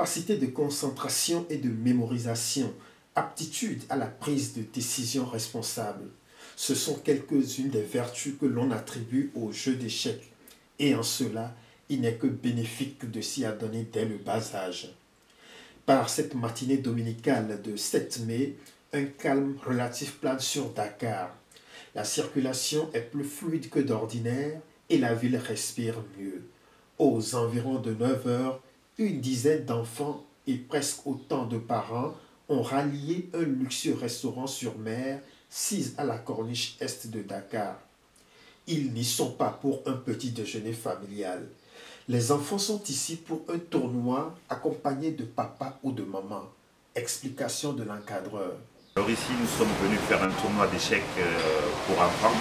capacité de concentration et de mémorisation, aptitude à la prise de décision responsable. Ce sont quelques-unes des vertus que l'on attribue au jeu d'échecs. Et en cela, il n'est que bénéfique de s'y adonner dès le bas âge. Par cette matinée dominicale de 7 mai, un calme relatif plane sur Dakar. La circulation est plus fluide que d'ordinaire et la ville respire mieux. Aux environs de 9 heures, une dizaine d'enfants et presque autant de parents ont rallié un luxueux restaurant sur mer, sis à la corniche est de Dakar. Ils n'y sont pas pour un petit déjeuner familial. Les enfants sont ici pour un tournoi accompagné de papa ou de maman. Explication de l'encadreur. Alors ici, nous sommes venus faire un tournoi d'échecs pour enfants.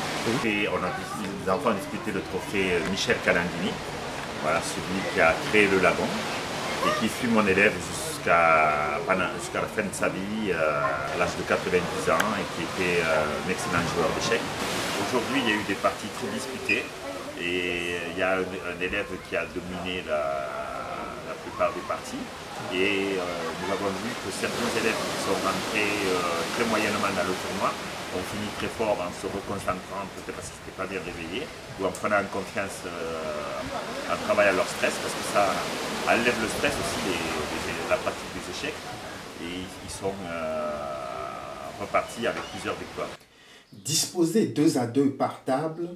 Et les enfants ont disputé le trophée Michel Calandini, voilà, celui qui a créé le lagon et qui fut mon élève jusqu'à la fin de sa vie, à l'âge de 90 ans, et qui était un excellent joueur d'échecs. Aujourd'hui, il y a eu des parties très disputées et il y a un élève qui a dominé la plupart des parties. Et nous avons vu que certains élèves qui sont rentrés très moyennement dans le tournoi ont fini très fort en se reconcentrant, peut-être parce qu'ils n'étaient pas bien réveillés, ou en prenant en confiance, en travaillant leur stress, parce que ça enlève le stress aussi, la pratique des échecs, et ils sont repartis avec plusieurs victoires. Disposés 2 à 2 par table,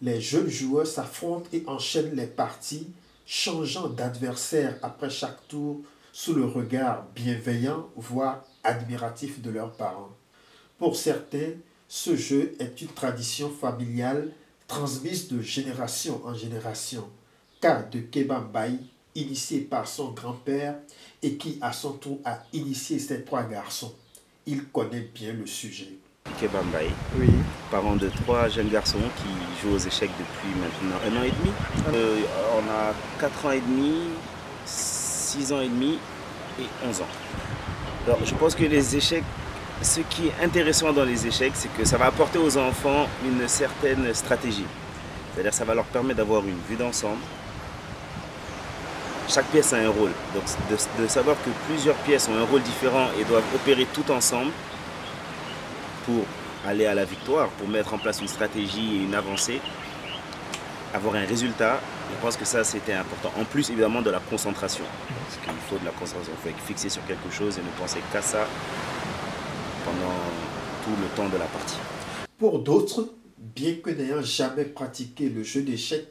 les jeunes joueurs s'affrontent et enchaînent les parties, changeant d'adversaire après chaque tour sous le regard bienveillant, voire admiratif de leurs parents. Pour certains, ce jeu est une tradition familiale transmise de génération en génération. Cas de Kéba Mbaye, initié par son grand-père et qui à son tour a initié ses 3 garçons. Il connaît bien le sujet. Kéba Mbaye, oui. Parent de 3 jeunes garçons qui jouent aux échecs depuis maintenant 1 an et demi. On a 4 ans et demi, 6 ans et demi et 11 ans. Alors je pense que les échecs, ce qui est intéressant dans les échecs, c'est que ça va apporter aux enfants une certaine stratégie. C'est-à-dire que ça va leur permettre d'avoir une vue d'ensemble. Chaque pièce a un rôle. Donc de savoir que plusieurs pièces ont un rôle différent et doivent opérer tout ensemble pour aller à la victoire, pour mettre en place une stratégie et une avancée, avoir un résultat, je pense que ça c'était important. En plus évidemment de la concentration, parce qu'il faut de la concentration, il faut être fixé sur quelque chose et ne penser qu'à ça pendant tout le temps de la partie. Pour d'autres, bien que n'ayant jamais pratiqué le jeu d'échecs,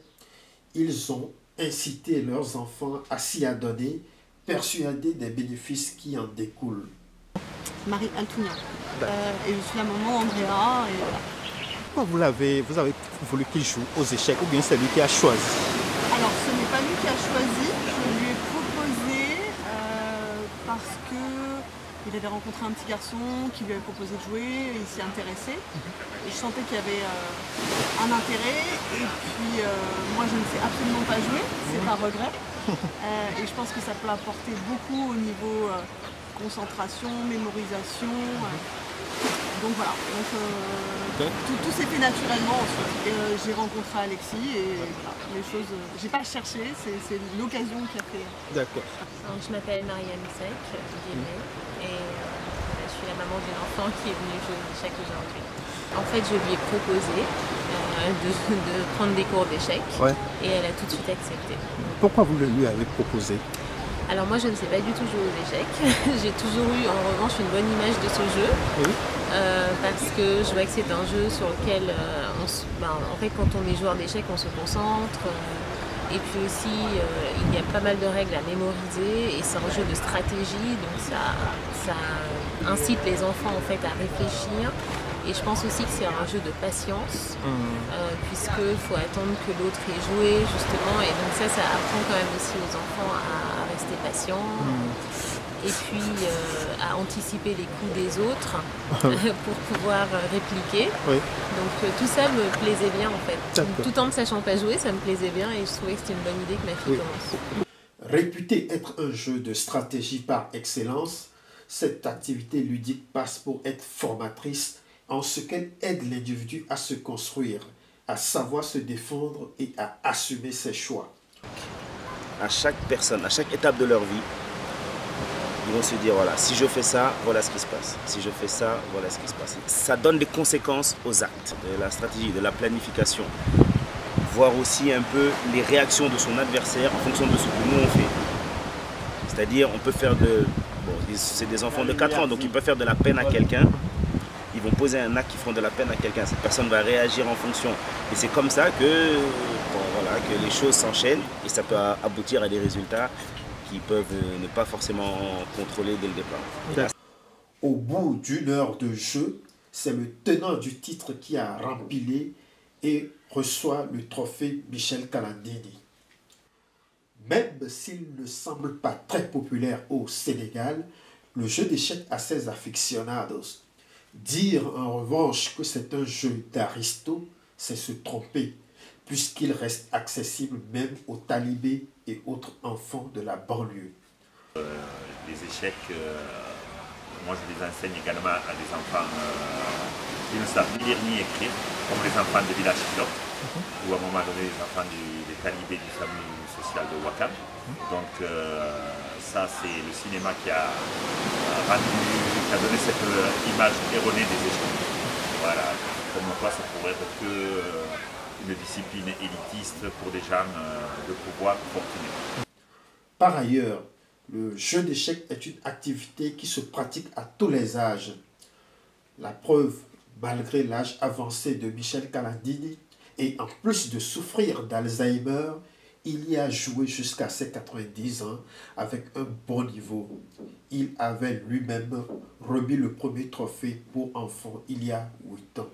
ils ont incité leurs enfants à s'y adonner, persuadés des bénéfices qui en découlent. Marie Altounia. Et je suis la maman Andrea. Et voilà. Pourquoi vous avez voulu qu'il joue aux échecs ou bien c'est lui qui a choisi? Alors ce n'est pas lui qui a choisi, je lui ai proposé parce qu'il avait rencontré un petit garçon qui lui avait proposé de jouer, et il s'y intéressait. Et je sentais qu'il y avait un intérêt. Et puis moi je ne sais absolument pas jouer, c'est un regret. Et je pense que ça peut apporter beaucoup au niveau concentration, mémorisation. Donc voilà, tout s'est fait naturellement ensuite. J'ai rencontré Alexis et voilà, les choses, j'ai pas cherché, c'est l'occasion qui a fait. D'accord. Je m'appelle Marianne Sec, et je suis la maman d'une enfant qui est venue jouer aux échecs aujourd'hui. En fait, je lui ai proposé de prendre des cours d'échecs, ouais. Et elle a tout de suite accepté. Pourquoi vous le lui avez proposé? Alors moi je ne sais pas du tout jouer aux échecs. J'ai toujours eu en revanche une bonne image de ce jeu. Oui. Parce que je vois que c'est un jeu sur lequel en fait quand on est joueur d'échecs on se concentre. Et puis aussi il y a pas mal de règles à mémoriser et c'est un jeu de stratégie, donc ça incite les enfants en fait à réfléchir. Et je pense aussi que c'est un jeu de patience, puisqu'il faut attendre que l'autre ait joué, justement. Et donc ça apprend quand même aussi aux enfants à rester patients. Et puis à anticiper les coups des autres pour pouvoir répliquer. Oui. Donc tout ça me plaisait bien en fait. Tout en ne sachant pas jouer, ça me plaisait bien et je trouvais que c'était une bonne idée que ma fille commence. Réputé être un jeu de stratégie par excellence, cette activité ludique passe pour être formatrice en ce qu'elle aide l'individu à se construire, à savoir se défendre et à assumer ses choix. À chaque personne, à chaque étape de leur vie, Ils vont se dire, voilà, si je fais ça, voilà ce qui se passe. Si je fais ça, voilà ce qui se passe. Ça donne des conséquences aux actes, de la stratégie, de la planification. Voir aussi un peu les réactions de son adversaire en fonction de ce que nous on fait. C'est-à-dire, on peut faire de... Bon, c'est des enfants de 4 ans, donc ils peuvent faire de la peine à quelqu'un. Ils vont poser un acte qui feront de la peine à quelqu'un. Cette personne va réagir en fonction. Et c'est comme ça que, bon, voilà, que les choses s'enchaînent et ça peut aboutir à des résultats qui peuvent ne pas forcément contrôler dès le départ. Au bout d'une heure de jeu, c'est le tenant du titre qui a rempilé et reçoit le trophée Michel Calandini. Même s'il ne semble pas très populaire au Sénégal, le jeu d'échecs a ses aficionados. Dire en revanche que c'est un jeu d'aristo, c'est se tromper, puisqu'il reste accessible même aux talibés et autres enfants de la banlieue. Les échecs, moi je les enseigne également à des enfants qui ne savent ni lire ni écrire, comme les enfants de village pilote, ou à un moment donné les enfants des talibés du SAMU social de Ouakam. Donc ça c'est le cinéma qui a donné cette image erronée des échecs. Voilà, comme quoi ça pourrait être que une discipline élitiste pour des gens de pouvoir fortunés. Par ailleurs, le jeu d'échecs est une activité qui se pratique à tous les âges. La preuve, malgré l'âge avancé de Michel Calandini, et en plus de souffrir d'Alzheimer, il y a joué jusqu'à ses 90 ans avec un bon niveau. Il avait lui-même remis le premier trophée pour enfants il y a 8 ans.